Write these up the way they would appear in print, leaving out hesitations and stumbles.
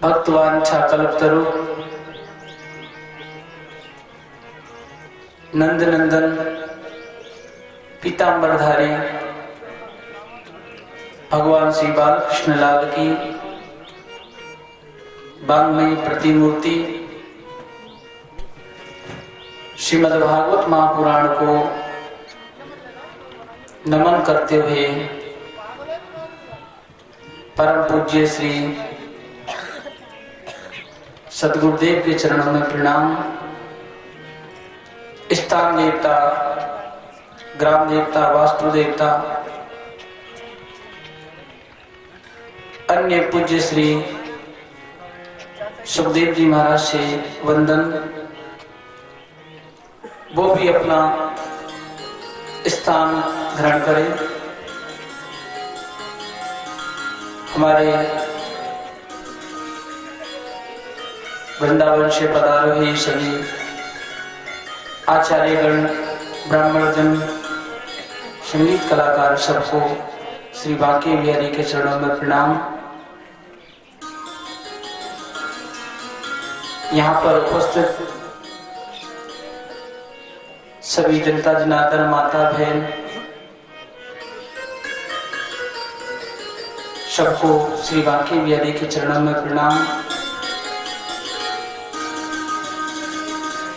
भक्तवांछा कल्पतरु नंद नंदन पीतांबरधारी भगवान श्री बालकृष्ण लाल की वांग्मयी प्रतिमूर्ति श्रीमद्भागवत महापुराण को नमन करते हुए परम पूज्य श्री सद्गुरुदेव के चरणों में प्रणाम। स्थान देवता, ग्राम देवता, वास्तु देवता, अन्य पूज्य श्री सुखदेव जी महाराज से वंदन। वो भी अपना स्थान ग्रहण करें। हमारे वृंदावन से पधारे हुए सभी आचार्यगण, ब्राह्मणजन, संगीत कलाकार सबको श्री बांके बिहारी के चरणों में प्रणाम। यहाँ पर उपस्थित सभी जनता जनार्दन, माता बहन सबको श्री बांके बिहारी के चरणों में प्रणाम।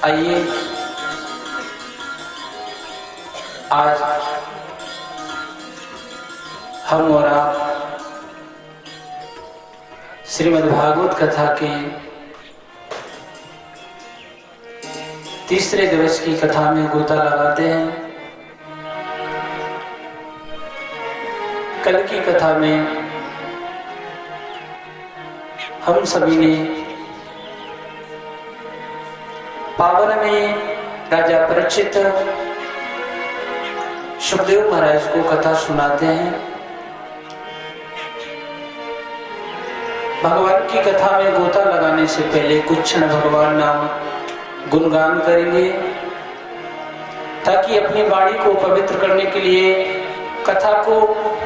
आइए आज हम और आप श्रीमद्भागवत कथा के तीसरे दिवस की कथा में गोता लगाते हैं। कल की कथा में हम सभी ने पावन में राजा परीक्षित सुखदेव महाराज को कथा सुनाते हैं। भगवान की कथा में गोता लगाने से पहले कुछ क्षण भगवान नाम गुणगान करेंगे, ताकि अपनी वाणी को पवित्र करने के लिए कथा को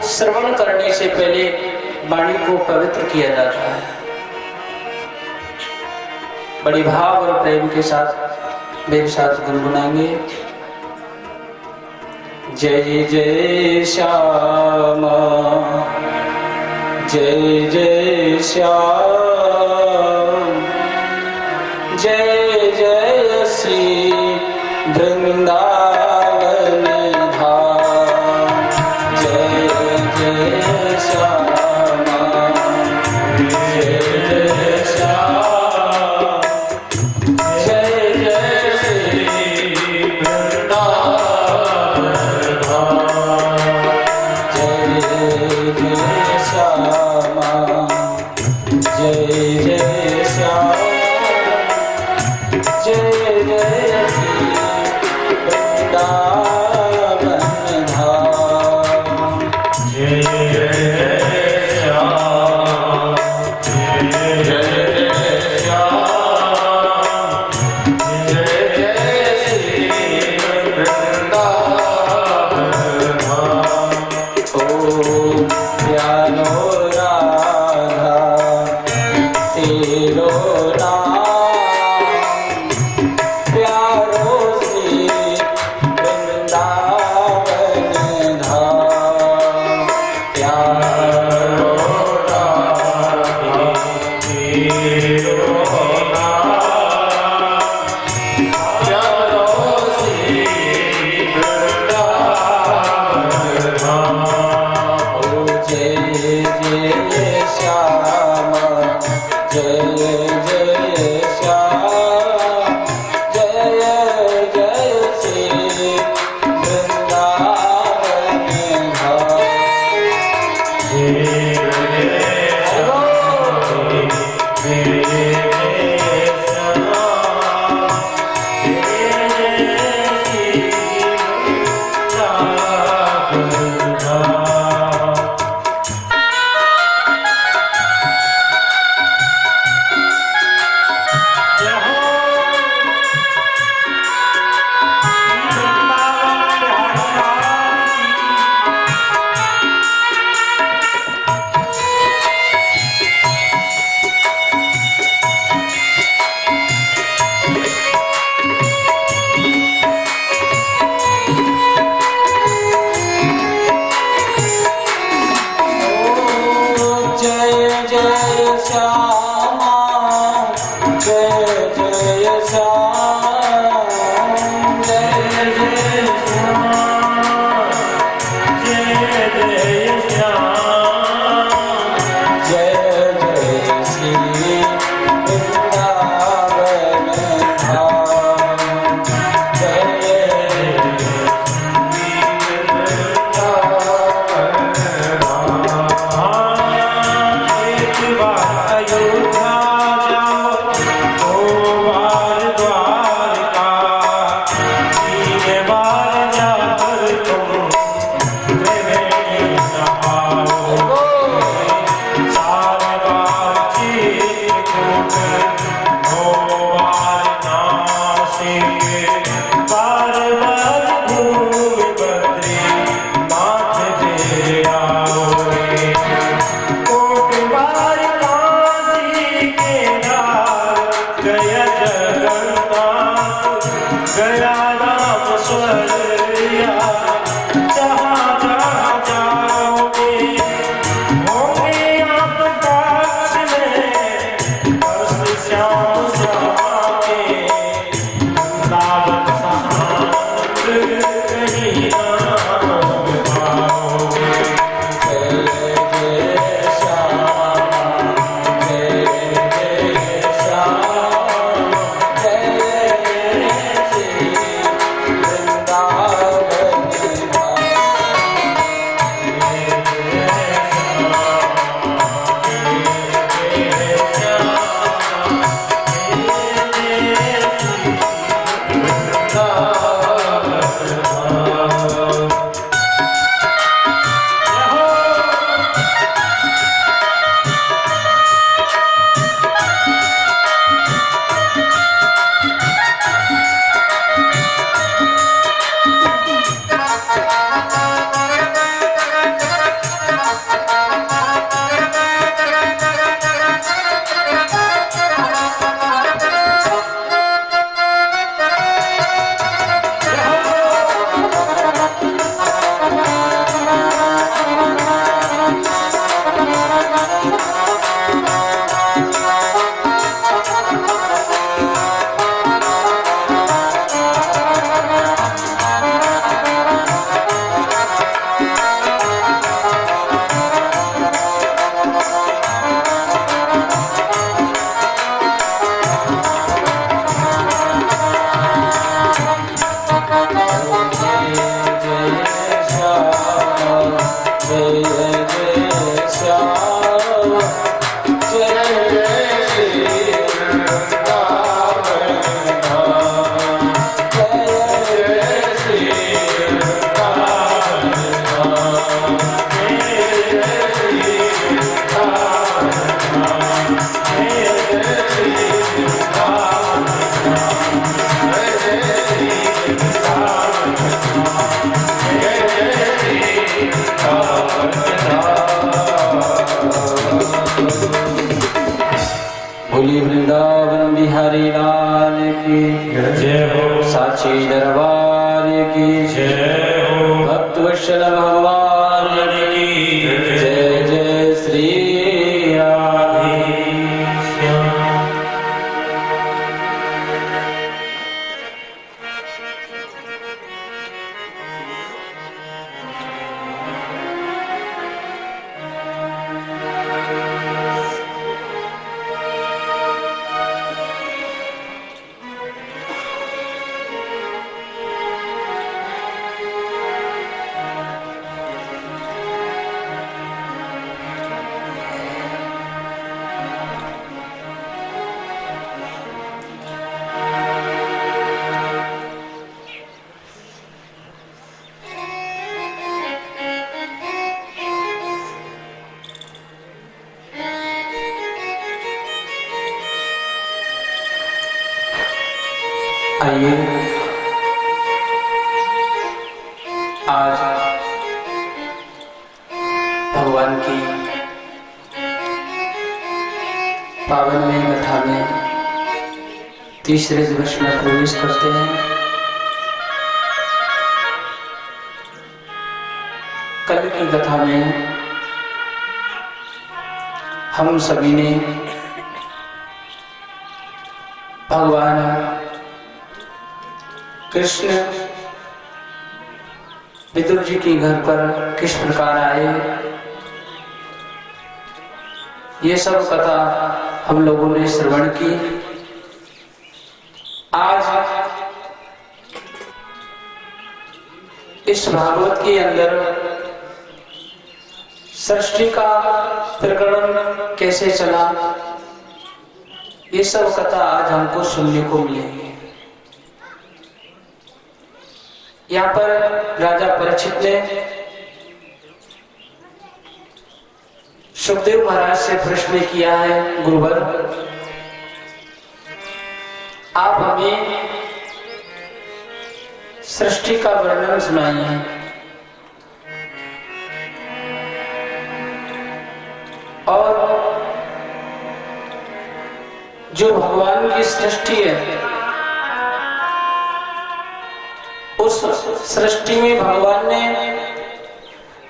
श्रवण करने से पहले वाणी को पवित्र किया जाता है। बड़ी भाव और प्रेम के साथ मेरे साथ गुनगुनाएंगे। जय जय श्याम, जय जय श्याम, जय जय श्री वृंदावन धाम। जय जय श्याम, जय जय श्याम, जय जय श्री वृंदावन धाम। जय जय श्याम, जय जय श्याम, जय जय श्री वृंदावन धाम। जय जय श्याम, जय जय श्याम, जय जय श्री वृंदावन धाम। ओ प्यारो राधा तेरो नाम, बोली वृंदावन बिहारी लाल की जय हो। साची दरबार की जय हो। भक्त वत्सल भगवान की जय जय श्री राधे श्याम। आइए आज भगवान की पावनमय कथा में तीसरे दिवस में प्रवेश करते हैं। कल की कथा में हम सभी ने भगवान कृष्ण विदुर जी के घर पर किस प्रकार आए, ये सब कथा हम लोगों ने श्रवण की। आज इस भागवत के अंदर सृष्टि का प्रकरण कैसे चला, ये सब कथा आज हमको सुनने को मिलेगी। यहाँ पर राजा परीक्षित ने सुखदेव महाराज से प्रश्न किया है, गुरुवर आप हमें सृष्टि का वर्णन सुनाइए। और जो भगवान की सृष्टि है, उस सृष्टि में भगवान ने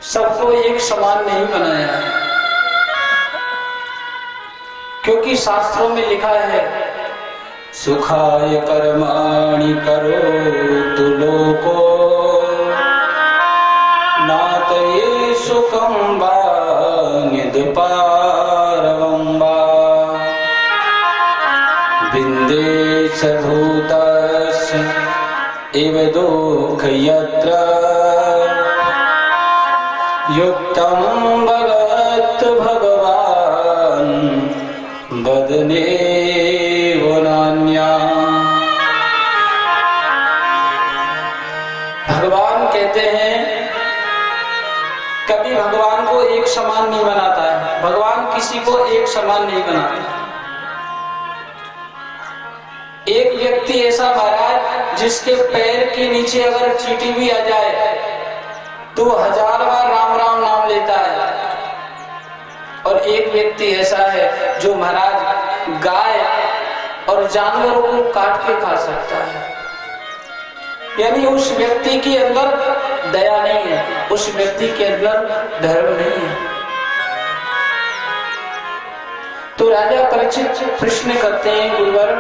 सबको एक समान नहीं बनाया, क्योंकि शास्त्रों में लिखा है सुखाय कर्माणि करोतु लोको नातये सुखं वा निदपारवं वा विन्देश भूतस्य इव दुःख यत्र युक्तं भगवत् भगवान् वदनेव नान्या। भगवान कहते हैं कभी भगवान को एक समान नहीं बनाता है, भगवान किसी को एक समान नहीं बनाता। एक व्यक्ति ऐसा महाराज जिसके पैर के नीचे अगर चींटी भी आ जाए तो 1000 बार राम राम नाम लेता है। और एक व्यक्ति ऐसा है जो महाराज गाय और जानवरों को काट के खा सकता है, यानी उस व्यक्ति के अंदर दया नहीं है, उस व्यक्ति के अंदर धर्म नहीं है। तो राजा परीक्षित प्रश्न करते हैं, गुरुवर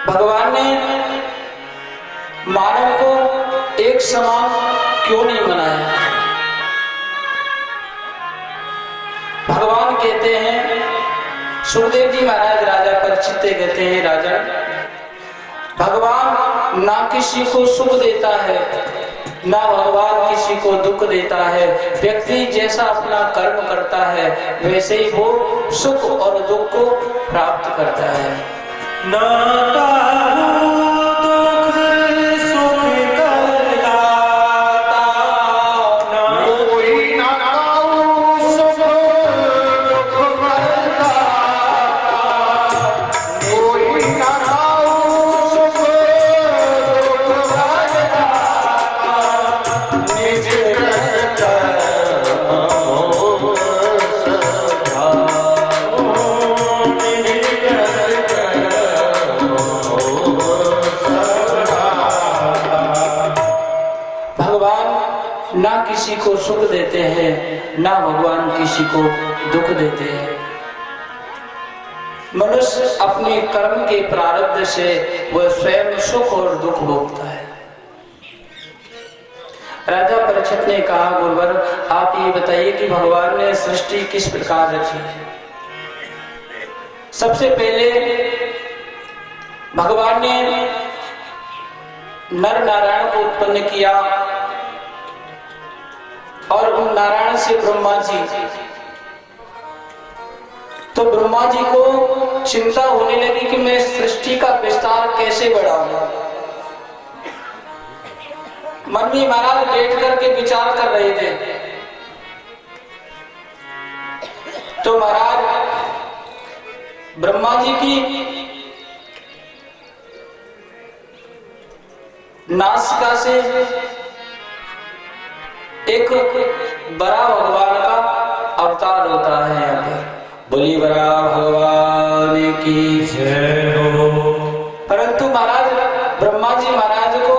भगवान ने मानव को एक समान क्यों नहीं बनाया? भगवान कहते हैं, सुखदेव जी महाराज राजा परीक्षित कहते हैं, राजा भगवान ना किसी को सुख देता है ना भगवान किसी को दुख देता है। व्यक्ति जैसा अपना कर्म करता है वैसे ही वो सुख और दुख को प्राप्त करता है। Hare ना भगवान किसी को दुख देते हैं। मनुष्य अपने कर्म के प्रारब्ध से वह स्वयं सुख और दुख भोगता है। राजा परीक्षित ने कहा, गुरुवर आप ये बताइए कि भगवान ने सृष्टि किस प्रकार रची है। सबसे पहले भगवान ने नर नारायण को उत्पन्न किया और उन नारायण से ब्रह्मा जी। तो ब्रह्मा जी को चिंता होने लगी कि मैं सृष्टि का विस्तार कैसे बढ़ाऊं। मन में महाराज बैठ करके विचार कर रहे थे। तो महाराज ब्रह्मा जी की नासिका से एक बड़ा भगवान का अवतार होता है। यहाँ पर बोली बड़ा भगवान की जय हो। परंतु महाराज ब्रह्मा जी महाराज को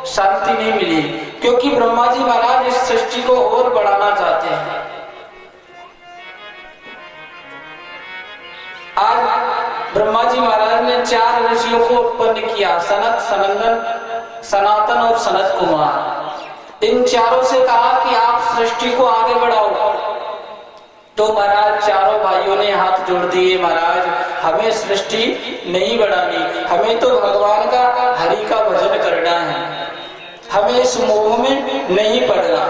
शांति नहीं मिली, क्योंकि ब्रह्मा जी महाराज इस सृष्टि को और बढ़ाना चाहते हैं। आज ब्रह्मा जी महाराज ने 4 ऋषियों को उत्पन्न किया, सनत, सनंदन, सनातन और सनत कुमार। इन चारों से कहा कि आप सृष्टि को आगे बढ़ाओ। तो महाराज चारों भाइयों ने हाथ जोड़ दिए, महाराज हमें सृष्टि नहीं बढ़ानी, हमें तो भगवान का हरि का भजन करना है, हमें इस मोह में नहीं पड़ना।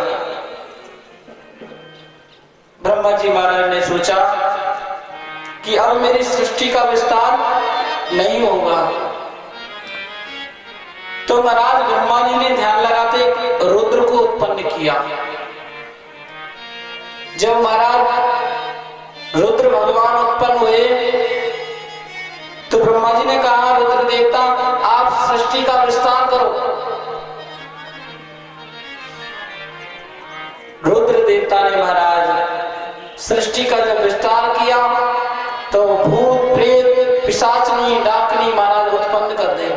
ब्रह्मा जी महाराज ने सोचा कि अब मेरी सृष्टि का विस्तार नहीं होगा। तो महाराज ब्रह्मा जी ने ध्यान लगाते रुद्र को उत्पन्न किया। जब महाराज रुद्र भगवान उत्पन्न हुए तो ब्रह्मा जी ने कहा, रुद्र देवता आप सृष्टि का विस्तार करो। रुद्र देवता ने महाराज सृष्टि का जब विस्तार किया तो भूत प्रेत पिशाचनी डाकनी महाराज उत्पन्न कर दे।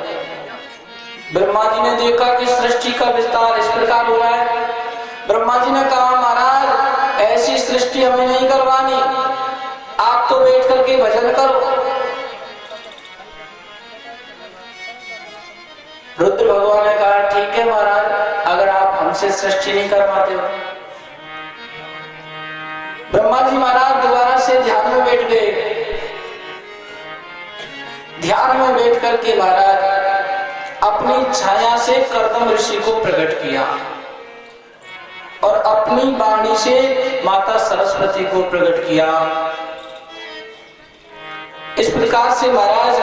ब्रह्मा जी ने देखा कि सृष्टि का विस्तार इस प्रकार हो रहा है। ब्रह्मा जी ने कहा, महाराज ऐसी सृष्टि हमें नहीं करवानी, आप तो बैठ करके भजन करो। रुद्र भगवान ने कहा, ठीक है महाराज, अगर आप हमसे सृष्टि नहीं करवाते हो। ब्रह्मा जी महाराज दोबारा से ध्यान में बैठ गए। ध्यान में बैठ करके महाराज अपनी छाया से कर्दम ऋषि को प्रकट किया और अपनी वाणी से माता सरस्वती को प्रकट किया। इस प्रकार से महाराज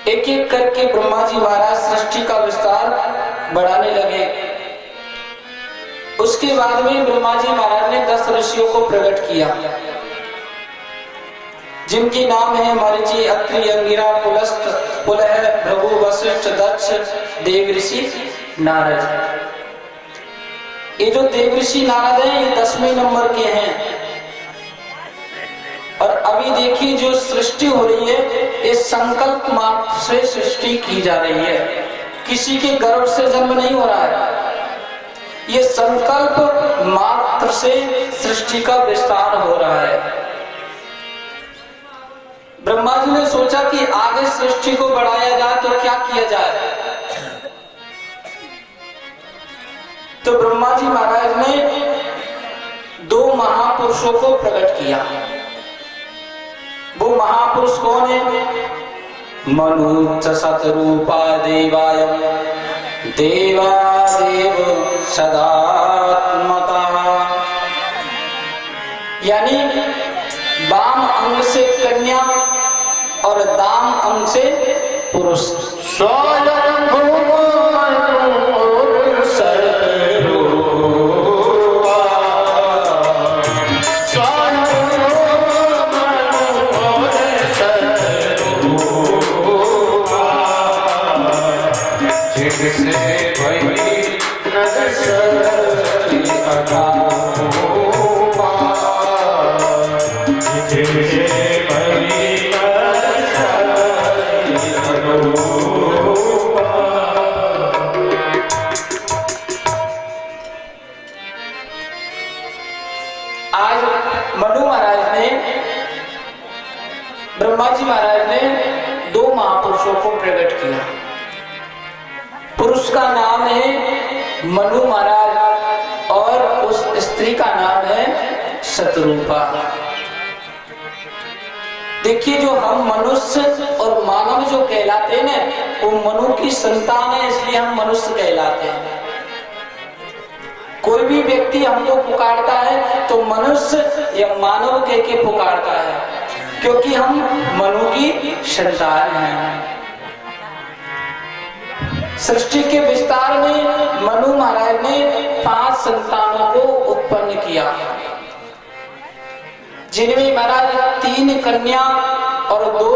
एक एक करके ब्रह्मा जी महाराज सृष्टि का विस्तार बढ़ाने लगे। उसके बाद में ब्रह्मा जी महाराज ने 10 ऋषियों को प्रकट किया, जिनके नाम है मरीचि, अत्रि, अंगिरा, पुलस्त, पुलह, भृगु, वशिष्ठ, दक्ष, देवऋषि, नारद। ये जो देवऋषि नारद हैं ये 10वें नंबर के हैं। और अभी देखिए जो सृष्टि हो रही है इस संकल्प मात्र से सृष्टि की जा रही है, किसी के गर्भ से जन्म नहीं हो रहा है। ये संकल्प मात्र से सृष्टि का विस्तार हो रहा है। ब्रह्मा जी ने सोचा कि आगे सृष्टि को बढ़ाया जाए तो क्या किया जाए। तो ब्रह्मा जी महाराज ने 2 महापुरुषों को प्रकट किया। वो महापुरुष कौन है? मनुच्च सतरूपा देवायम देवादेव सदात्मता। यानी वाम अंग से कन्या और दाम अंग से पुरुष। मनु महाराज ने, ब्रह्मा जी महाराज ने दो महापुरुषों को प्रकट किया। पुरुष का नाम है मनु महाराज और उस स्त्री का नाम है शतरूपा। देखिए, जो हम मनुष्य और मानव जो कहलाते हैं ना, वो मनु की संतान है, इसलिए हम मनुष्य कहलाते हैं। कोई भी व्यक्ति हमको पुकारता है तो मनुष्य या मानव कह के पुकारता है, क्योंकि हम मनु की संतान हैं। सृष्टि के विस्तार में मनु महाराज ने 5 संतानों को उत्पन्न किया, जिनमें महाराज 3 कन्या और 2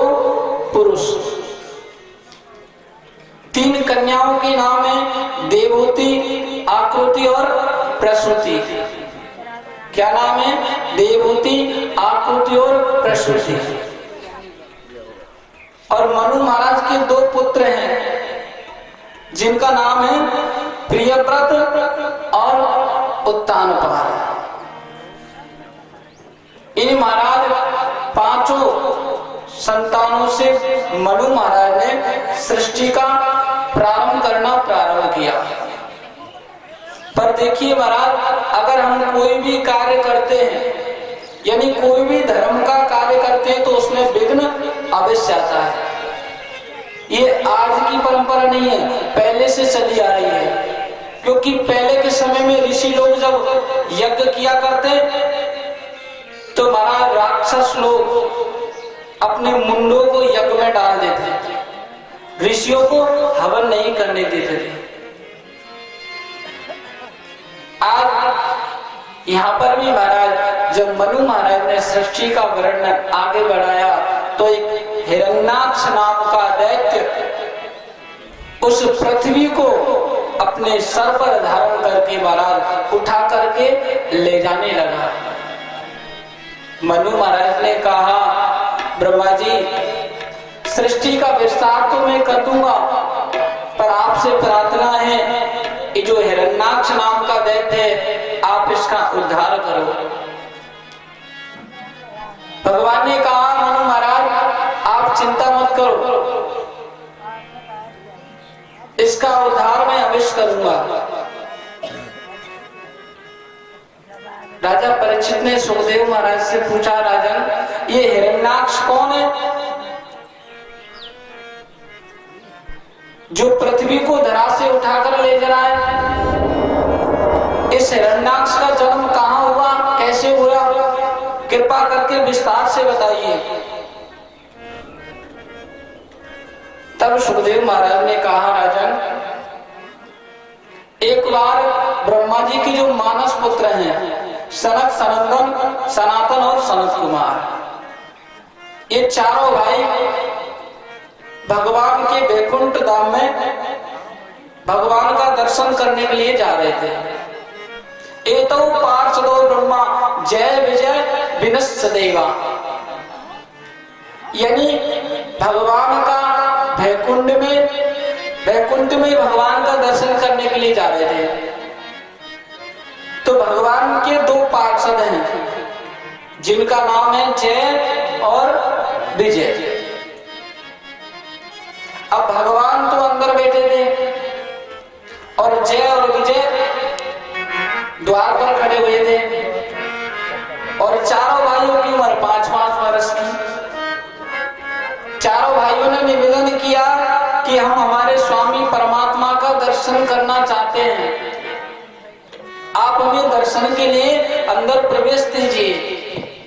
पुरुष। 3 कन्याओं के नाम है देवहूति, आकृति और प्रसूति। क्या नाम है? देवहूति, आकृति और प्रसूति। और मनु महाराज के 2 पुत्र हैं, जिनका नाम है प्रियव्रत और उत्तानपाद। इन महाराज 5 संतानों से मनु महाराज ने सृष्टि का प्रारंभ किया। पर देखिए महाराज, अगर हम कोई भी कार्य करते हैं, यानी कोई भी धर्म का कार्य करते हैं, तो उसमें विघ्न अवश्य आता है। ये आज की परंपरा नहीं है, पहले से चली आ रही है। क्योंकि पहले के समय में ऋषि लोग जब यज्ञ किया करते, तो महाराज राक्षस लोग अपने मुंडों को यज्ञ में डाल देते, ऋषियों को हवन नहीं करने देते थे। आज यहाँ पर भी महाराज, जब मनु महाराज ने सृष्टि का वर्णन आगे बढ़ाया, तो एक हिरण्याक्ष नाम का दैत्य उस पृथ्वी को अपने सर पर धारण करके महाराज उठा करके ले जाने लगा। मनु महाराज ने कहा, ब्रह्मा जी, सृष्टि का विस्तार तो मैं कर दूंगा, पर आपसे प्रार्थना है, ये जो हिरण्याक्ष नाम का दैत्य है, आप इसका उद्धार करो। भगवान ने कहा, मनु महाराज आप चिंता मत करो, इसका उद्धार मैं अवश्य करूंगा। राजा परीक्षित ने सुखदेव महाराज से पूछा, राजन, ये हिरण्याक्ष कौन है जो पृथ्वी को धरा से उठाकर ले जा रहा है? इस हिरण्याक्ष का जन्म कहाँ हुआ, कैसे हुआ? कृपा करके विस्तार से बताइए। तब सुखदेव महाराज ने कहा, राजन, एक बार ब्रह्मा जी के जो मानस पुत्र हैं, सनक, सनंदन, सनातन और सनत कुमार, ये चारों भाई भगवान के वैकुंठ धाम में भगवान का दर्शन करने के लिए जा रहे थे। एतो पार्षदो ब्रह्मा जय विजय विनश्च देवा, यानी भगवान का वैकुंठ में भगवान का दर्शन करने के लिए जा रहे थे। तो भगवान के 2 पार्षद हैं, जिनका नाम है जय और विजय। अब भगवान तो अंदर बैठे थे और जय और विजय द्वार पर खड़े हुए थे, और चारों भाइयों की उम्र 5-5 वर्ष की। चारों भाइयों ने निवेदन किया कि हम हमारे स्वामी परमात्मा का दर्शन करना चाहते हैं, आप हमें दर्शन के लिए अंदर प्रवेश दीजिए।